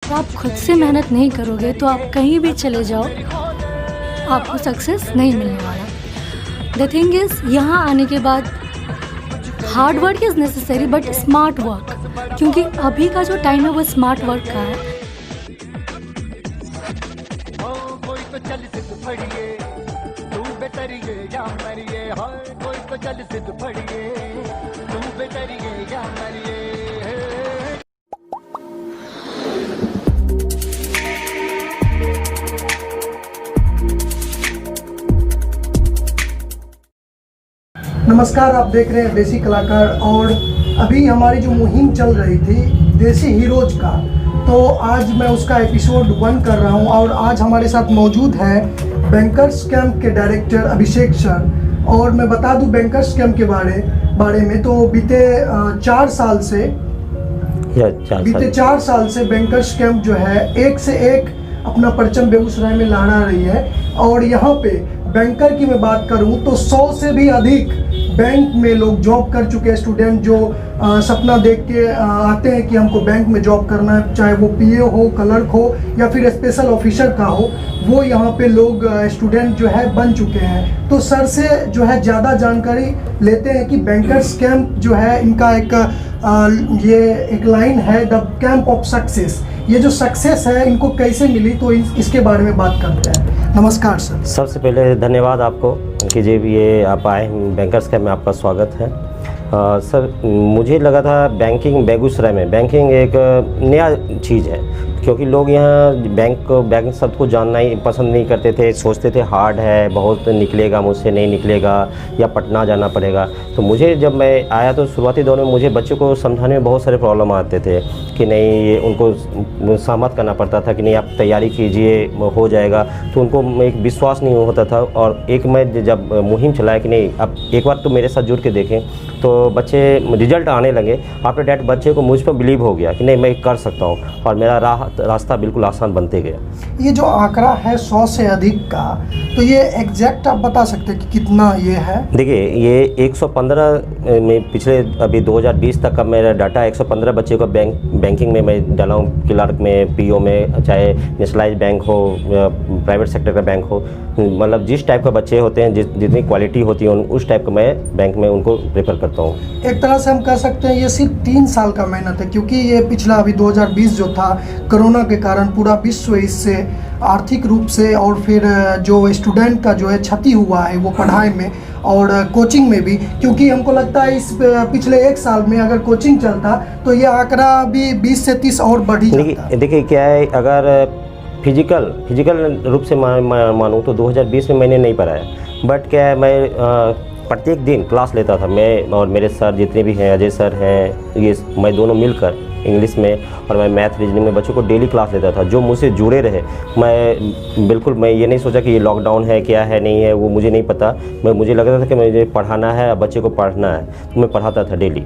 अगर आप खुद से मेहनत नहीं करोगे तो आप कहीं भी चले जाओ, आपको सक्सेस नहीं मिलने वाला। द थिंग इज़, यहाँ आने के बाद hard work is necessary but smart work, क्योंकि अभी का जो टाइम है वो स्मार्ट वर्क का है। नमस्कार, आप देख रहे हैं देसी कलाकार। और अभी हमारी जो मुहिम चल रही थी देसी हीरोज का, तो आज मैं उसका एपिसोड 1 कर रहा हूं। और आज हमारे साथ मौजूद है बैंकर्स कैंप के डायरेक्टर अभिषेक सर। और मैं बता दूं बैंकर्स कैंप के बारे में, तो बीते 4 साल से बैंकर्स कैंप जो है एक से एक अपना परचम बेगूसराय में लहरा रही है। और यहाँ पे बैंकर की मैं बात करूँ तो 100 से भी अधिक बैंक में लोग जॉब कर चुके हैं। स्टूडेंट जो सपना देख के आते हैं कि हमको बैंक में जॉब करना है, चाहे वो पीए हो, क्लर्क हो या फिर स्पेशल ऑफिसर का हो, वो यहाँ पे लोग स्टूडेंट जो है बन चुके हैं। तो सर से जो है ज़्यादा जानकारी लेते हैं कि बैंकर्स कैंप जो है इनका एक लाइन है, द कैंप ऑफ सक्सेस। ये जो सक्सेस है इनको कैसे मिली, तो इसके बारे में बात करते हैं। नमस्कार सर। सबसे पहले धन्यवाद आपको कि जी ये आप आए बैंकर्स कैंप में, आपका स्वागत है। सर, मुझे लगा था बैंकिंग बेगूसराय में बैंकिंग एक नया चीज़ है, क्योंकि लोग यहाँ बैंक सबको जानना ही पसंद नहीं करते थे। सोचते थे हार्ड है, बहुत निकलेगा, मुझसे नहीं निकलेगा, या पटना जाना पड़ेगा। तो मुझे जब मैं आया तो शुरुआती दौर में मुझे बच्चों को समझाने में बहुत सारे प्रॉब्लम आते थे कि नहीं, ये उनको सहमत करना पड़ता था कि नहीं आप तैयारी कीजिए, हो जाएगा। तो उनको एक विश्वास नहीं होता था। और एक मैं जब मुहिम चलाया कि नहीं, अब एक बार तो मेरे साथ जुड़ के देखें, तो बच्चे रिजल्ट आने लगे। आफ्टर डैट बच्चे को मुझ पर बिलीव हो गया कि नहीं मैं कर सकता हूँ, और मेरा रास्ता बिल्कुल आसान बनते गया। ये जो आंकड़ा है 100 से अधिक का, तो ये एग्जैक्ट आप बता सकते हैं कि कितना ये है? देखिए, ये 115 में पिछले अभी 2020 तक का मेरा डाटा 115 बच्चे को बैंकिंग में मैं डाला हूँ। क्लर्क में, पीओ में, चाहे नेशनलाइज बैंक हो, प्राइवेट सेक्टर का बैंक हो, मतलब जिस टाइप का बच्चे होते हैं, जितनी क्वालिटी होती है उस टाइप का मैं बैंक में उनको प्रेफर करता हूँ। एक तरह से हम कह सकते हैं ये सिर्फ 3 साल का मेहनत है, क्योंकि ये पिछला अभी 2020 जो था, कोरोना के कारण पूरा विश्व इससे आर्थिक रूप से और फिर जो स्टूडेंट का जो है क्षति हुआ है वो पढ़ाई में और कोचिंग में भी। क्योंकि हमको लगता है इस पिछले 1 साल में अगर कोचिंग चलता तो ये आंकड़ा भी 20 से 30 और बढ़ ही जाता। देखिए क्या है, अगर फिजिकल रूप से मानूँ तो 2020 में मैंने नहीं पढ़ाया, बट क्या है, मैं प्रत्येक दिन क्लास लेता था। मैं और मेरे सर जितने भी हैं, अजय सर हैं, ये मैं दोनों मिलकर इंग्लिश में और मैं मैथ रीजनिंग में बच्चों को डेली क्लास लेता था। जो मुझसे जुड़े रहे, मैं ये नहीं सोचा कि ये लॉकडाउन है, क्या है, नहीं है, वो मुझे नहीं पता। मुझे लगता था कि मुझे पढ़ाना है, बच्चे को पढ़ना है, तो मैं पढ़ाता था डेली।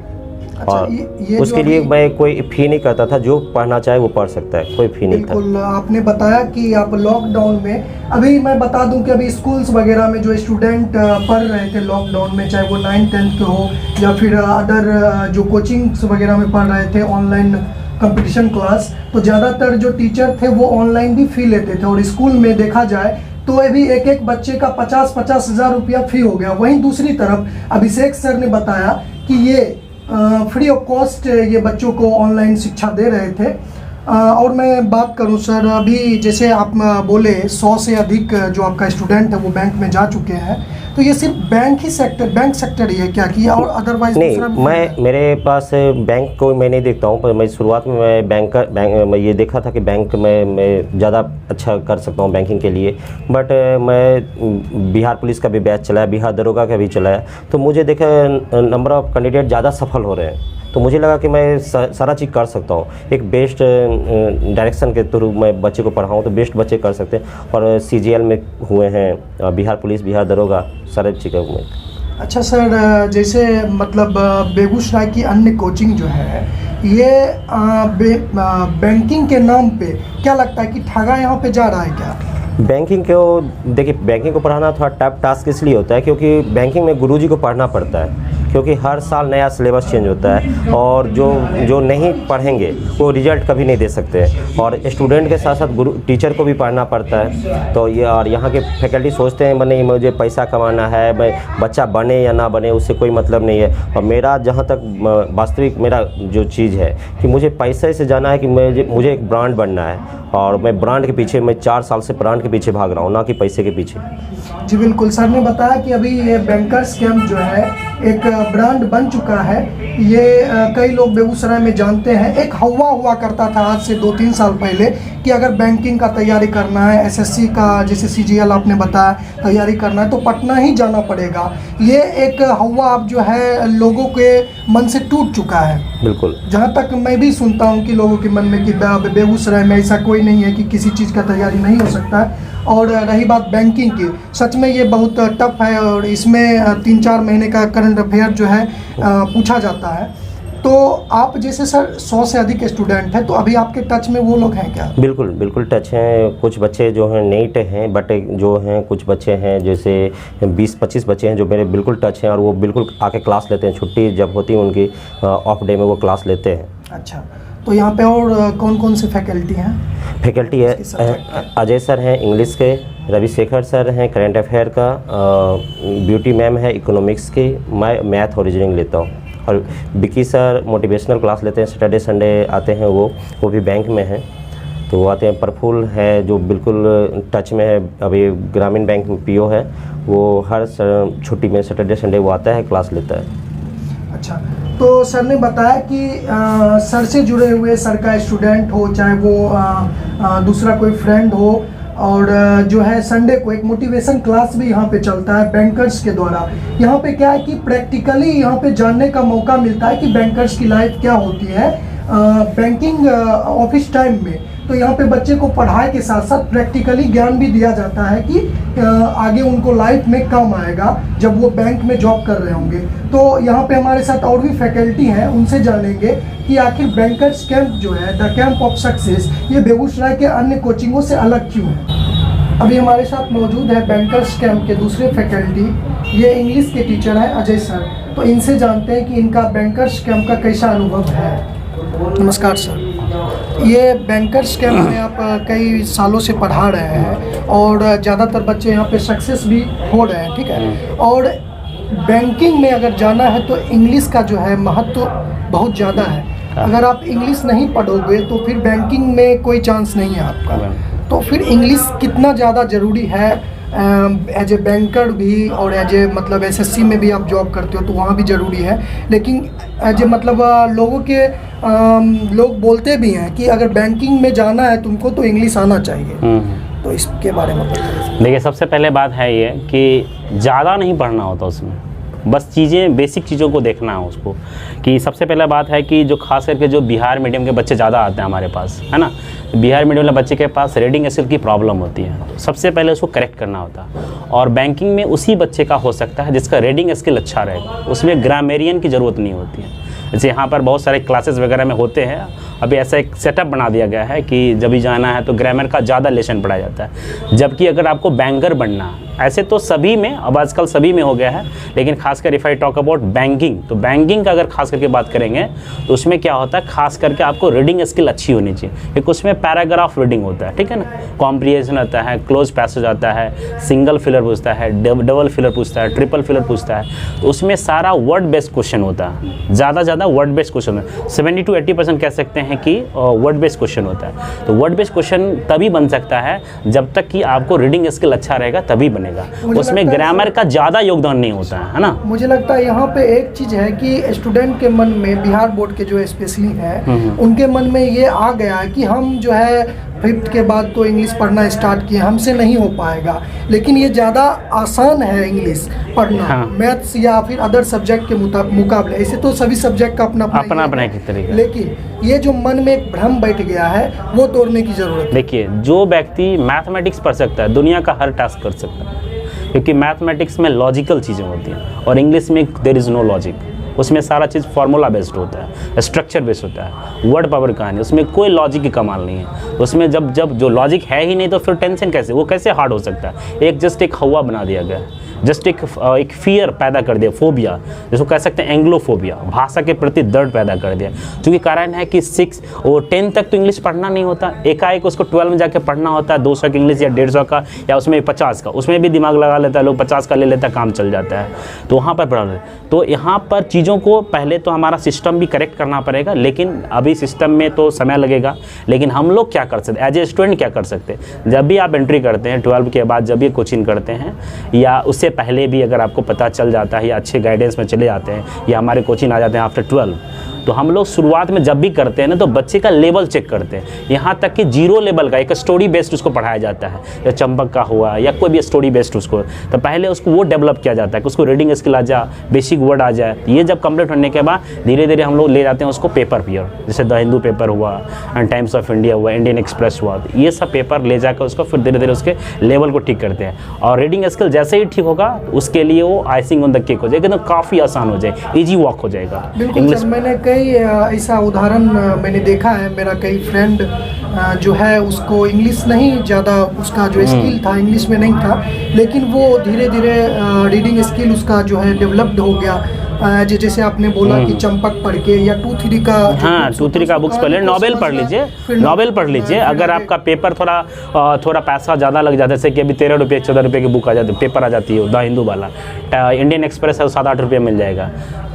और उसके लिए मैं कोई फ़ी नहीं करता था। जो पढ़ना चाहे वो पढ़ सकता है, कोई फ़ी नहीं था। बिल्कुल, आपने बताया कि आप लॉकडाउन में, अभी मैं बता दूं कि अभी स्कूल्स वगैरह में जो स्टूडेंट पढ़ रहे थे लॉकडाउन में, चाहे वो 9th-10th के हो या फिर अदर जो कोचिंग्स वगैरह में पढ़ रहे थे, ऑनलाइन कंपटीशन क्लास, तो ज़्यादातर जो टीचर थे वो ऑनलाइन भी फ़ी लेते थे। और स्कूल में देखा जाए तो अभी एक बच्चे का 50-50 हज़ार रुपया फ़ी हो गया। वहीं दूसरी तरफ अभिषेक सर ने बताया कि ये फ्री ऑफ कॉस्ट ये बच्चों को ऑनलाइन शिक्षा दे रहे थे। और मैं बात करूं सर, अभी जैसे आप बोले 100 से अधिक जो आपका स्टूडेंट है वो बैंक में जा चुके हैं, तो ये सिर्फ बैंक सेक्टर ही है क्या, कि और अदरवाइज नहीं? मेरे पास बैंक को मैं नहीं देखता हूँ, पर मैं शुरुआत में मैं ये देखा था कि बैंक में मैं ज़्यादा अच्छा कर सकता हूँ बैंकिंग के लिए। बट मैं बिहार पुलिस का भी बैच चलाया, बिहार दरोगा का भी चलाया, तो मुझे देखा नंबर ऑफ़ कैंडिडेट ज़्यादा सफल हो रहे हैं। तो मुझे लगा कि मैं सारा चीज़ कर सकता हूँ। एक बेस्ट डायरेक्शन के थ्रू मैं बच्चे को पढ़ाऊँ तो बेस्ट बच्चे कर सकते हैं। और CGL में हुए हैं, बिहार पुलिस, बिहार दरोगा, सारे चीज़ें हुए। अच्छा सर, जैसे मतलब बेगूसराय की अन्य कोचिंग जो है ये बैंकिंग के नाम पे क्या लगता है कि ठगा यहाँ पे जा रहा है क्या? बैंकिंग को देखिए, बैंकिंग को पढ़ाना थोड़ा टफ टास्क इसलिए होता है क्योंकि बैंकिंग में गुरुजी को पढ़ना पड़ता है। क्योंकि हर साल नया सिलेबस चेंज होता है और जो नहीं पढ़ेंगे वो रिजल्ट कभी नहीं दे सकते और स्टूडेंट के साथ साथ गुरु टीचर को भी पढ़ना पड़ता है। तो ये और यहाँ के फैकल्टी सोचते हैं नहीं मुझे पैसा कमाना है, मैं बच्चा बने या ना बने उससे कोई मतलब नहीं है। और मेरा जहाँ तक वास्तविक मेरा जो चीज़ है कि मुझे पैसे से जाना है कि मुझे एक ब्रांड बनना है और मैं ब्रांड के पीछे, मैं 4 साल से ब्रांड के पीछे भाग रहा हूँ, ना कि पैसे के पीछे। जी बिल्कुल, सर ने बताया कि अभी ये बैंकर्स कैंप जो है एक ब्रांड बन चुका है। ये कई लोग बेगूसराय में जानते हैं। एक हवा हुआ करता था आज से 2-3 साल पहले कि अगर बैंकिंग का तैयारी करना है, एसएससी का जैसे सीजीएल आपने बताया तैयारी करना है तो पटना ही जाना पड़ेगा। ये एक हवा अब जो है लोगों के मन से टूट चुका है। बिल्कुल, जहाँ तक मैं भी सुनता हूँ कि लोगों के मन में कि बेगूसराय में ऐसा कोई नहीं है कि किसी चीज़ का तैयारी नहीं हो सकता है। और रही बात बैंकिंग की, सच में ये बहुत टफ है और इसमें 3-4 महीने का करंट अफेयर जो है पूछा जाता है। तो आप जैसे सर 100 से अधिक स्टूडेंट हैं, तो अभी आपके टच में वो लोग हैं क्या? बिल्कुल बिल्कुल टच हैं। कुछ बच्चे जो हैं नीट हैं, बट जो हैं कुछ बच्चे हैं जैसे 20-25 बच्चे हैं जो मेरे बिल्कुल टच हैं और वो बिल्कुल आके क्लास लेते हैं। छुट्टी जब होती है उनकी ऑफ डे में वो क्लास लेते हैं। अच्छा, तो यहाँ पे और कौन कौन से फैकल्टी हैं? फैकल्टी है अजय सर हैं इंग्लिश के, रविशेखर सर हैं करंट अफेयर का, ब्यूटी मैम है इकोनॉमिक्स की, मैं मैथ और रीजनिंग लेता हूँ और विकी सर मोटिवेशनल क्लास लेते हैं, सैटरडे संडे आते हैं वो भी बैंक में हैं तो वो आते हैं। प्रफुल्ल है जो बिल्कुल टच में है, अभी ग्रामीण बैंक में पीओ है, वो हर छुट्टी में सैटरडे संडे वो आता है क्लास लेता है। अच्छा, तो सर ने बताया कि सर से जुड़े हुए सर का स्टूडेंट हो चाहे वो दूसरा कोई फ्रेंड हो और जो है संडे को एक मोटिवेशन क्लास भी यहाँ पे चलता है बैंकर्स के द्वारा। यहाँ पे क्या है कि प्रैक्टिकली यहाँ पे जानने का मौका मिलता है कि बैंकर्स की लाइफ क्या होती है बैंकिंग ऑफिस टाइम में। तो यहाँ पे बच्चे को पढ़ाई के साथ साथ प्रैक्टिकली ज्ञान भी दिया जाता है कि आगे उनको लाइफ में काम आएगा जब वो बैंक में जॉब कर रहे होंगे। तो यहाँ पे हमारे साथ और भी फैकल्टी हैं, उनसे जानेंगे कि आखिर बैंकर्स कैंप जो है द कैंप ऑफ सक्सेस ये बेगूसराय के अन्य कोचिंगों से अलग क्यों है। अभी हमारे साथ मौजूद है बैंकर्स कैंप के दूसरे फैकल्टी, ये इंग्लिश के टीचर हैं अजय सर। तो इनसे जानते हैं कि इनका बैंकर्स कैंप का कैसा अनुभव है। नमस्कार सर, ये बैंकर्स कैंप में आप कई सालों से पढ़ा रहे हैं और ज़्यादातर बच्चे यहाँ पे सक्सेस भी हो रहे हैं, ठीक है। और बैंकिंग में अगर जाना है तो इंग्लिश का जो है महत्व बहुत ज़्यादा है। अगर आप इंग्लिश नहीं पढ़ोगे तो फिर बैंकिंग में कोई चांस नहीं है आपका। तो फिर इंग्लिश कितना ज़्यादा ज़रूरी है एज ए बैंकर भी और एज ए मतलब एसएससी में भी आप जॉब करते हो तो वहाँ भी ज़रूरी है। लेकिन एज ए मतलब लोग बोलते भी हैं कि अगर बैंकिंग में जाना है तुमको तो इंग्लिश आना चाहिए। तो इसके बारे में बताइए। देखिए, सबसे पहले बात है ये कि ज़्यादा नहीं पढ़ना होता उसमें, बस चीज़ें बेसिक चीज़ों को देखना है उसको। कि सबसे पहला बात है कि जो खास करके जो बिहार मीडियम के बच्चे ज़्यादा आते हैं हमारे पास, है ना। बिहार मीडियम वाले बच्चे के पास रीडिंग स्किल की प्रॉब्लम होती है, सबसे पहले उसको करेक्ट करना होता है। और बैंकिंग में उसी बच्चे का हो सकता है जिसका रीडिंग स्किल अच्छा रहेगा, उसमें ग्रामेरियन की ज़रूरत नहीं होती है। जैसे यहाँ पर बहुत सारे क्लासेस वगैरह में होते हैं, अभी ऐसा एक सेटअप बना दिया गया है कि जब भी जाना है तो ग्रामर का ज़्यादा लेसन पढ़ाया जाता है। जबकि अगर आपको बैंकर बनना है, ऐसे तो सभी में, अब आजकल सभी में हो गया है, लेकिन खासकर if I talk about banking, तो बैंकिंग का अगर खास करके बात करेंगे तो उसमें क्या होता है, खास करके आपको रीडिंग स्किल अच्छी होनी चाहिए। क्योंकि उसमें पैराग्राफ रीडिंग होता है, ठीक है ना, कॉम्प्रिहेंशन आता है, क्लोज पैसेज आता है, सिंगल फिलर पूछता है, डबल फिलर पूछता है, ट्रिपल फिलर पूछता है। तो उसमें सारा वर्ड बेस्ड क्वेश्चन होता है, ज़्यादा वर्ड बेस्ड क्वेश्चन है। 70 to 80% कह सकते हैं कि वर्ड बेस्ड क्वेश्चन होता है। तो वर्ड बेस्ड क्वेश्चन तभी बन सकता है जब तक कि आपको रीडिंग स्किल अच्छा रहेगा, तभी बनेगा। उसमें ग्रामर का ज़्यादा योगदान नहीं होता है ना। मुझे लगता है यहाँ पे एक चीज़ है कि स्टूडेंट के मन में, बिहार बोर्ड के जो स्पेशली हैं उनके मन में ये आ गया है कि हम जो है 5th के बाद तो इंग्लिश पढ़ना स्टार्ट किए, हमसे नहीं हो पाएगा। लेकिन ये ज़्यादा आसान है इंग्लिश पढ़ना, हाँ। मैथ्स या फिर अदर सब्जेक्ट के मुकाबले। ऐसे तो सभी सब्जेक्ट का अपना अपना तरीका, लेकिन ये जो मन में एक भ्रम बैठ गया है वो तोड़ने की ज़रूरत है। देखिए, जो व्यक्ति मैथमेटिक्स पढ़ सकता है दुनिया का हर टास्क कर सकता है, क्योंकि मैथमेटिक्स में लॉजिकल चीज़ें होती हैं और इंग्लिश में देयर इज़ नो लॉजिक। उसमें सारा चीज़ फार्मूला बेस्ड होता है, स्ट्रक्चर बेस्ड होता है, वर्ड पावर कहानी, उसमें कोई लॉजिक की कमाल नहीं है। उसमें जब जो लॉजिक है ही नहीं तो फिर टेंशन कैसे, वो कैसे हार्ड हो सकता है। एक जस्ट एक हवा बना दिया गया जस्ट एक फियर पैदा कर दिया, फोबिया जिसको कह सकते हैं एंग्लोफोबिया, भाषा के प्रति दर्द पैदा कर दिया। क्योंकि कारण है कि 6 और 10 तक तो इंग्लिश पढ़ना नहीं होता, एकाएक उसको 12 में जाके पढ़ना होता है 200 का इंग्लिश या 150 का या उसमें 50 का, उसमें भी दिमाग लगा लेता है लोग, 50 का ले लेता है, काम चल जाता है। तो वहाँ पर प्रॉब्लम है। तो यहाँ पर चीज़ों को पहले तो हमारा सिस्टम भी करेक्ट करना पड़ेगा, लेकिन अभी सिस्टम में तो समय लगेगा। लेकिन हम लोग क्या कर सकते, एज ए स्टूडेंट क्या कर सकते, जब भी आप एंट्री करते हैं 12 के बाद, जब भी कोचिंग करते हैं या उससे पहले भी अगर आपको पता चल जाता है या अच्छे गाइडेंस में चले जाते हैं या हमारे कोचिंग आ जाते हैं आफ्टर 12, तो हम लोग शुरुआत में जब भी करते हैं ना तो बच्चे का लेवल चेक करते हैं। यहाँ तक कि 0 लेवल का एक स्टोरी बेस्ड उसको पढ़ाया जाता है, या चंपक का हुआ या कोई भी स्टोरी बेस्ड उसको, तो पहले उसको वो डेवलप किया जाता है कि उसको रीडिंग स्किल आ जाए, बेसिक वर्ड आ जाए। ये जब कंप्लीट होने के बाद धीरे धीरे हम लोग ले जाते हैं उसको पेपर पियर, जैसे द हिंदू पेपर हुआ एंड टाइम्स ऑफ इंडिया हुआ, इंडियन एक्सप्रेस हुआ, तो ये सब पेपर ले जाकर उसको फिर धीरे धीरे उसके लेवल को ठीक करते हैं। और रीडिंग स्किल जैसे ही ठीक होगा उसके लिए वो आइसिंग ऑन द केक हो जाएगा, तो काफ़ी आसान हो जाए, ईजी वॉक हो जाएगा। बिल्कुल सर, मैंने कई ऐसा उदाहरण मैंने देखा है। मेरा कई फ्रेंड जो है उसको इंग्लिश नहीं ज़्यादा, उसका जो स्किल था इंग्लिश में नहीं था, लेकिन वो धीरे धीरे रीडिंग स्किल उसका जो है डेवलप्ड हो गया। जैसे आपने बोला कि चंपक पढ़ के या 2-3 का, हाँ 2-3 का बुक्स पढ़ लीजिए, नॉवेल पढ़ लीजिए, नॉवेल पढ़ लीजिए। अगर आपका पेपर थोड़ा पैसा ज़्यादा लग जाता है, जैसे कि अभी 13 रुपये 14 रुपये की बुक आ जाती है, पेपर आ जाती है द हिंदू वाला, इंडियन एक्सप्रेस है 7-8 रुपये मिल जाएगा,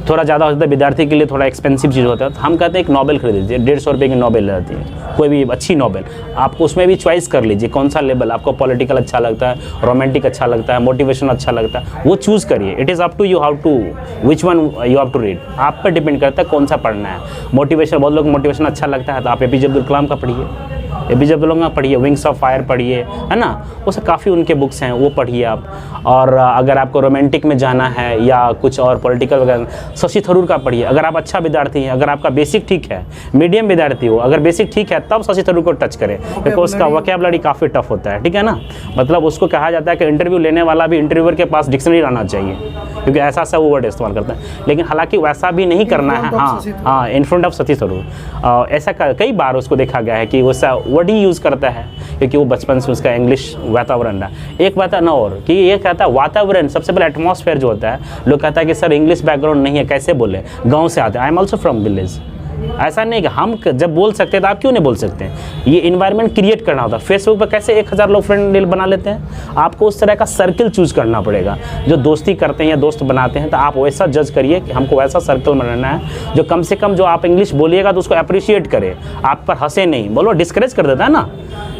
थोड़ा ज़्यादा हो जाता है, विद्यार्थी के लिए थोड़ा एक्सपेंसिव चीज़ होता है। तो हम कहते हैं एक नॉवेल खरीद लीजिए, 150 रुपये की नॉवेल रहती है, कोई भी अच्छी नॉवेल, आपको उसमें भी चॉइस कर लीजिए कौन सा लेवल आपको, पॉलिटिकल अच्छा लगता है, रोमांटिक अच्छा लगता है, मोटिवेशन अच्छा लगता है, वो चूज़ करिए। It is up to you how to which one you have to read, आप पर डिपेंड करता है कौन सा पढ़ना है। मोटिवेशन, बहुत लोग मोटिवेशन अच्छा लगता है तो आप APJ अब्दुल कलाम का पढ़िए, APJ अब्दुल कलाम का पढ़िए, विंग्स ऑफ फायर पढ़िए, है ना, वो सब काफ़ी उनके बुक्स हैं, वो पढ़िए आप। और अगर आपको रोमांटिक में जाना है या कुछ और पॉलिटिकल वगैरह, शशि थरूर का पढ़िए। अगर आप अच्छा विद्यार्थी हैं, अगर आपका बेसिक ठीक है, मीडियम विद्यार्थी हो, अगर बेसिक ठीक है तब शशि थरूर को टच करें, क्योंकि उसका वोकैबुलरी काफ़ी टफ होता है, ठीक है ना। मतलब उसको कहा जाता है कि इंटरव्यू लेने वाला भी इंटरव्यूअर के पास डिक्शनरी रहना चाहिए, क्योंकि ऐसा ऐसा वो वर्ड इस्तेमाल करता है। लेकिन हालांकि वैसा भी नहीं करना है। हाँ, in front of Shashi Tharoor, ऐसा कई बार उसको देखा गया है कि वैसा वर्ड ही यूज़ करता है, क्योंकि वो बचपन से उसका इंग्लिश वातावरण है। एक बात है ना, और कि ये कहता है वातावरण, सबसे पहले एटमॉस्फेयर जो होता है, लोग कहता है कि सर इंग्लिश बैकग्राउंड नहीं है, कैसे बोले, गाँव से आते हैं, I am also from village. ऐसा नहीं कि हम जब बोल सकते हैं तो आप क्यों नहीं बोल सकते हैं। ये इन्वायरमेंट क्रिएट करना होता है। फेसबुक पर कैसे 1000 लोग फ्रेंड बना लेते हैं, आपको उस तरह का सर्कल चूज करना पड़ेगा। जो दोस्ती करते हैं या दोस्त बनाते हैं तो आप वैसा जज करिए कि हमको वैसा सर्कल बनाना है जो कम से कम जो आप इंग्लिश बोलिएगा तो उसको अप्रिशिएट करे, आप पर हंसे नहीं। बोलो डिस्करेज कर देता है ना,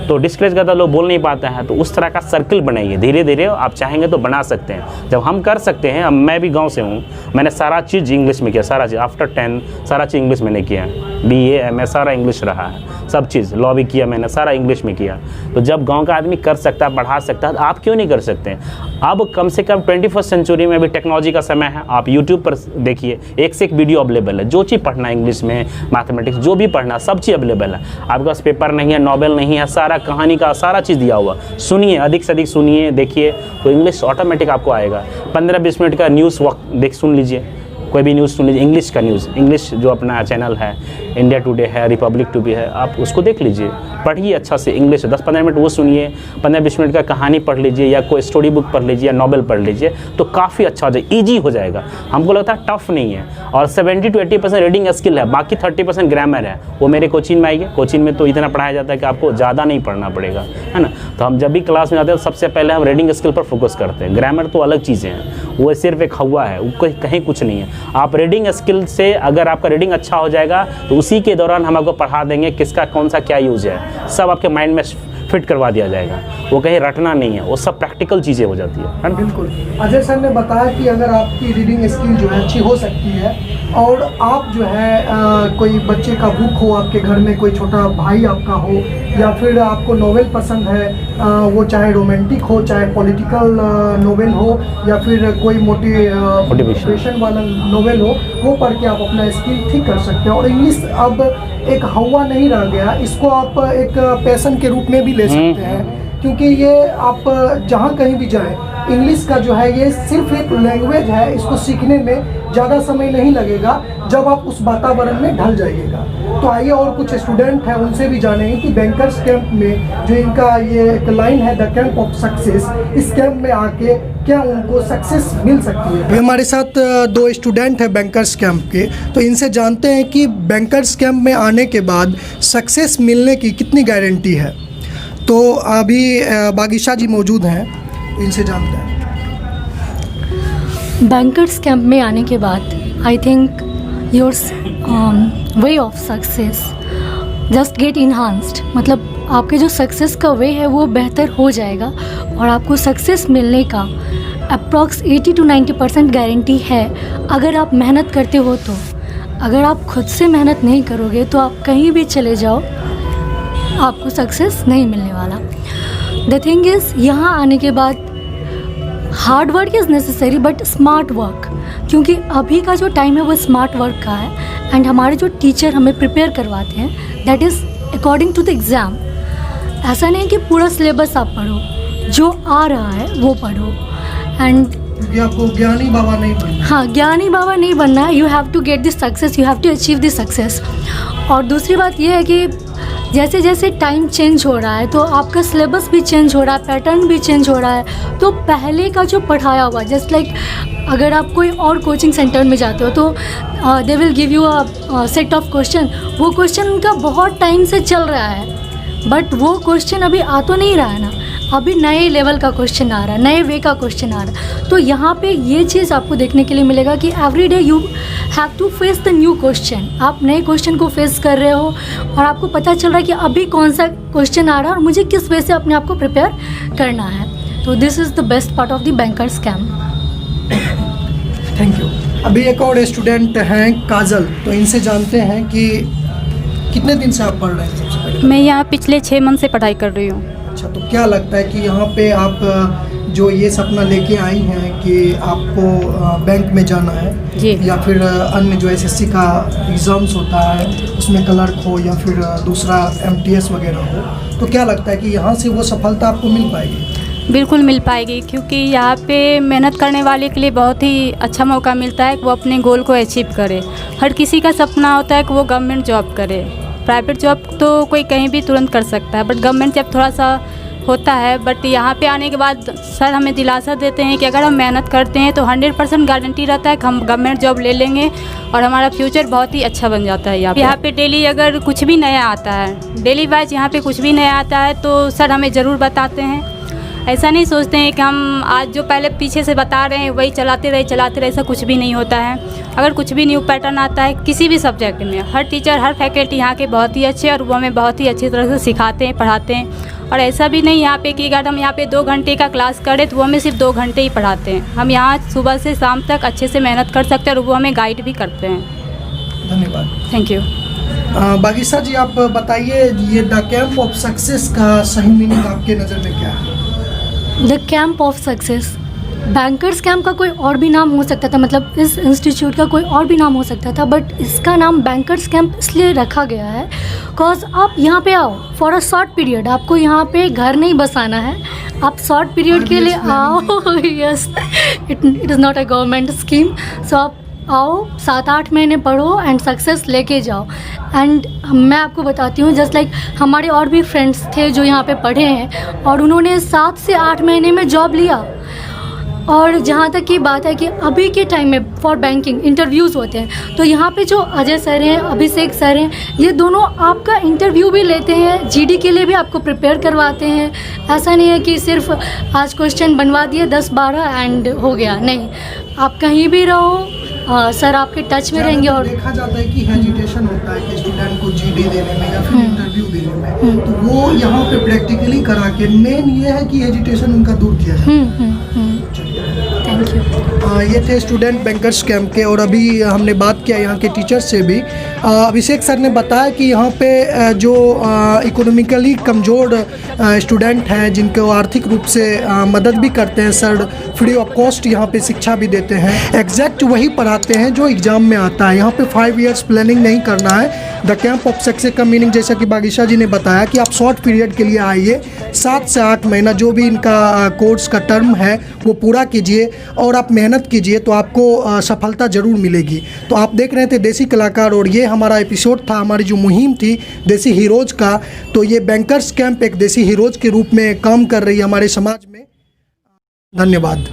तो डिस्करेज करता लोग बोल नहीं पाते हैं, तो उस तरह का सर्कल बनाइए। धीरे धीरे आप चाहेंगे तो बना सकते हैं। जब हम कर सकते हैं, अब मैं भी गांव से हूँ, मैंने सारा चीज़ इंग्लिश में किया, सारा चीज़ आफ्टर 10 सारा चीज़ इंग्लिश मैंने किया, BA MA सारा इंग्लिश रहा है, सब चीज़ लॉ भी किया मैंने, सारा इंग्लिश में किया। तो जब गांव का आदमी कर सकता है, पढ़ा सकता है, तो आप क्यों नहीं कर सकते। अब कम से कम 21st सेंचुरी में अभी टेक्नोलॉजी का समय है, आप यूट्यूब पर देखिए, एक से एक वीडियो अवेलेबल है। जो चीज़ पढ़ना है इंग्लिश में, मैथमेटिक्स, जो भी पढ़ना, सब चीज़ अवेलेबल है। आपके पास पेपर नहीं है, नॉवेल नहीं है, सारा कहानी का सारा चीज़ दिया हुआ, सुनिए, अधिक से अधिक सुनिए, देखिए, तो इंग्लिश ऑटोमेटिक आपको आएगा। 15-20 मिनट का न्यूज़ वक्त सुन लीजिए, कोई भी न्यूज़ सुन लीजिए, इंग्लिश का न्यूज़, इंग्लिश जो अपना चैनल है, इंडिया टुडे है, रिपब्लिक टुडे है, आप उसको देख लीजिए, पढ़िए अच्छा से इंग्लिश, 10-15 मिनट वो सुनिए, 15-20 मिनट का कहानी पढ़ लीजिए या कोई स्टोरी बुक पढ़ लीजिए या नॉवेल पढ़ लीजिए, तो काफ़ी अच्छा हो जाए, ईजी हो जाएगा। हमको लगता है टफ नहीं है। और 70 to 80% रीडिंग स्किल है, बाकी 30% ग्रामर है, वो मेरे कोचिंग में आइए। कोचिंग में तो इतना पढ़ाया जाता है कि आपको ज़्यादा नहीं पढ़ना पड़ेगा, है ना। तो हम जब भी क्लास में जाते हैं तो सबसे पहले हम रीडिंग स्किल पर फोकस करते हैं। ग्रामर तो अलग चीज़ें हैं, वो सिर्फ एक हवा है, वो कहीं कुछ नहीं है। आप रीडिंग स्किल से, अगर आपका रीडिंग अच्छा हो जाएगा तो उसी के दौरान हम आपको पढ़ा देंगे किसका कौन सा क्या यूज़ है, सब आपके माइंड में फिट करवा दिया जाएगा। वो कहीं रटना नहीं है, वो सब प्रैक्टिकल चीज़ें हो जाती है। बिल्कुल, अजय सर ने बताया कि अगर आपकी रीडिंग स्किल जो है अच्छी हो सकती है और आप जो है कोई बच्चे का बुक हो, आपके घर में कोई छोटा भाई आपका हो, या फिर आपको नॉवेल पसंद है, वो चाहे रोमांटिक हो, चाहे पॉलिटिकल नॉवेल हो, या फिर कोई मोटिवेशन वाला नॉवेल हो, वो पढ़ के आप अपना स्किल ठीक कर सकते हैं। और इंग्लिश अब एक हवा नहीं रह गया, इसको आप एक पैशन के रूप में भी ले सकते हैं क्योंकि ये आप जहाँ कहीं भी जाएं, इंग्लिश का जो है ये सिर्फ एक लैंग्वेज है, इसको सीखने में ज़्यादा समय नहीं लगेगा जब आप उस वातावरण में ढल जाइएगा। तो आइए और कुछ स्टूडेंट हैं उनसे भी जानेंगे कि बैंकर्स कैंप में जो इनका ये एक लाइन है, द कैंप ऑफ सक्सेस, इस कैंप में आके क्या उनको सक्सेस मिल सकती है। हमारे साथ दो स्टूडेंट हैं बैंकर्स कैंप के, तो इनसे जानते हैं कि बैंकर्स कैंप में आने के बाद सक्सेस मिलने की कितनी गारंटी है। तो अभी बागीशा जी मौजूद हैं, इनसे जानते हैं। बैंकर्स कैंप में आने के बाद I think your way of success just get enhanced, मतलब आपके जो सक्सेस का वे है वो बेहतर हो जाएगा और आपको सक्सेस मिलने का अप्रॉक्स 80 to 90% गारंटी है अगर आप मेहनत करते हो तो। अगर आप खुद से मेहनत नहीं करोगे तो आप कहीं भी चले जाओ, आपको सक्सेस नहीं मिलने वाला। द थिंग इज़, यहाँ आने के बाद hard work is necessary but smart work, क्योंकि अभी का जो टाइम है वो स्मार्ट वर्क का है। एंड हमारे जो टीचर हमें प्रिपेयर करवाते हैं that is according to the exam. ऐसा नहीं कि पूरा सिलेबस आप पढ़ो, जो आ रहा है वो पढ़ो। एंड क्योंकि आपको ज्ञानी बाबा नहीं बनना। हाँ, ज्ञानी बाबा नहीं बनना है। You have to get this success, you have to achieve this success. और दूसरी बात ये है कि जैसे जैसे टाइम चेंज हो रहा है तो आपका सिलेबस भी चेंज हो रहा है, पैटर्न भी चेंज हो रहा है। तो पहले का जो पढ़ाया हुआ, जस्ट लाइक अगर आप कोई और कोचिंग सेंटर में जाते हो तो they will give you a set of question. वो क्वेश्चन उनका बहुत टाइम से चल रहा है बट वो क्वेश्चन अभी आ तो नहीं रहा है ना, अभी नए लेवल का क्वेश्चन आ रहा है, नए वे का क्वेश्चन आ रहा है। तो यहाँ पे ये चीज़ आपको देखने के लिए मिलेगा कि every day you have to face the new question. आप नए क्वेश्चन को फेस कर रहे हो और आपको पता चल रहा है कि अभी कौन सा क्वेश्चन आ रहा है और मुझे किस वे से अपने आप को प्रिपेयर करना है। तो this is the best part of the bankers camp. Thank you. अभी एक और स्टूडेंट हैं काजल, तो इनसे जानते हैं कि कितने दिन से आप पढ़ रहे हैं। सबसे पहले मैं यहाँ पिछले 6 मंथ से पढ़ाई कर रही हूँ। अच्छा, तो क्या लगता है कि यहाँ पे आप जो ये सपना लेके आई हैं कि आपको बैंक में जाना है जी, या फिर अन्य जो एसएससी का एग्ज़ाम्स होता है उसमें क्लर्क हो या फिर दूसरा एमटीएस वगैरह हो, तो क्या लगता है कि यहाँ से वो सफलता आपको मिल पाएगी? बिल्कुल मिल पाएगी, क्योंकि यहाँ पे मेहनत करने वाले के लिए बहुत ही अच्छा मौका मिलता है कि वो अपने गोल को अचीव करे। हर किसी का सपना होता है कि वो गवर्नमेंट जॉब करे। प्राइवेट जॉब तो कोई कहीं भी तुरंत कर सकता है बट गवर्नमेंट जॉब थोड़ा सा होता है। बट यहाँ पे आने के बाद सर हमें दिलासा देते हैं कि अगर हम मेहनत करते हैं तो 100% गारंटी रहता है कि हम गवर्नमेंट जॉब ले लेंगे और हमारा फ्यूचर बहुत ही अच्छा बन जाता है। यहाँ पे डेली अगर कुछ भी नया आता है, डेली वाइज यहाँ पे कुछ भी नया आता है तो सर हमें ज़रूर बताते हैं। ऐसा नहीं सोचते हैं कि हम आज जो पहले पीछे से बता रहे हैं वही चलाते रहे, ऐसा कुछ भी नहीं होता है। अगर कुछ भी न्यू पैटर्न आता है किसी भी सब्जेक्ट में, हर टीचर हर फैकल्टी यहाँ के बहुत ही अच्छे और वो हमें बहुत ही अच्छी तरह से सिखाते हैं, पढ़ाते हैं। और ऐसा भी नहीं यहाँ पे कि अगर हम यहाँ पे 2 घंटे का क्लास करें तो वो हमें सिर्फ 2 घंटे ही पढ़ाते हैं। हम यहाँ सुबह से शाम तक अच्छे से मेहनत कर सकते हैं और वो हमें गाइड भी करते हैं। धन्यवाद। Thank you. बागीशा जी, आप बताइए ये द कैंप ऑफ सक्सेस का सही मीनिंग आपके नज़र में क्या है? The camp of success, bankers camp का कोई और भी नाम हो सकता था, मतलब इस इंस्टीट्यूट का कोई और भी नाम हो सकता था बट इसका नाम बैंकर्स कैंप इसलिए रखा गया है बिकॉज आप यहाँ पे आओ फॉर अ शॉर्ट पीरियड। आपको यहाँ पे घर नहीं बसाना है, आप शॉर्ट पीरियड के लिए आओ। Yes, it is not a government scheme. So आप आओ, 7-8 महीने पढ़ो एंड सक्सेस लेके जाओ। एंड मैं आपको बताती हूँ, जस्ट लाइक हमारे और भी फ्रेंड्स थे जो यहाँ पे पढ़े हैं और उन्होंने 7 से 8 महीने में जॉब लिया। और जहाँ तक की बात है कि अभी के टाइम में फॉर बैंकिंग इंटरव्यूज़ होते हैं तो यहाँ पे जो अजय सर हैं, अभिषेक सर हैं, ये दोनों आपका इंटरव्यू भी लेते हैं, जीडी के लिए भी आपको प्रिपेयर करवाते हैं। ऐसा नहीं है कि सिर्फ आज क्वेश्चन बनवा दिए 10-12 एंड हो गया, नहीं, आप कहीं भी रहो, सर आपके टच में रहेंगे। और देखा जाता है कि हेजिटेशन होता है कि स्टूडेंट को जीडी देने में या फिर इंटरव्यू देने में, तो वो यहाँ पे प्रैक्टिकली करा के मेन ये है कि हेजिटेशन उनका दूर किया जाए। Thank you. ये थे स्टूडेंट बैंकर्स कैंप के। और अभी हमने बात किया यहाँ के टीचर्स से भी। अभिषेक सर ने बताया कि यहाँ पे जो इकोनॉमिकली कमज़ोर स्टूडेंट हैं जिनको आर्थिक रूप से मदद भी करते हैं, सर फ्री ऑफ कॉस्ट यहाँ पे शिक्षा भी देते हैं। एग्जैक्ट वही पढ़ाते हैं जो एग्ज़ाम में आता है। यहाँ पे 5 इयर्स प्लानिंग नहीं करना है। द कैंप ऑफ सक्सेस का मीनिंग जैसा कि बागीशा जी ने बताया कि आप शॉर्ट पीरियड के लिए आइए, 7 से 8 महीना जो भी इनका कोर्स का टर्म है वो पूरा कीजिए और आप मेहनत कीजिए तो आपको सफलता ज़रूर मिलेगी। तो आप देख रहे थे देसी कलाकार और ये हमारा एपिसोड था, हमारी जो मुहिम थी देसी हीरोज़ का। तो ये बैंकर्स कैंप एक देसी हीरोज़ के रूप में काम कर रही है हमारे समाज में। धन्यवाद।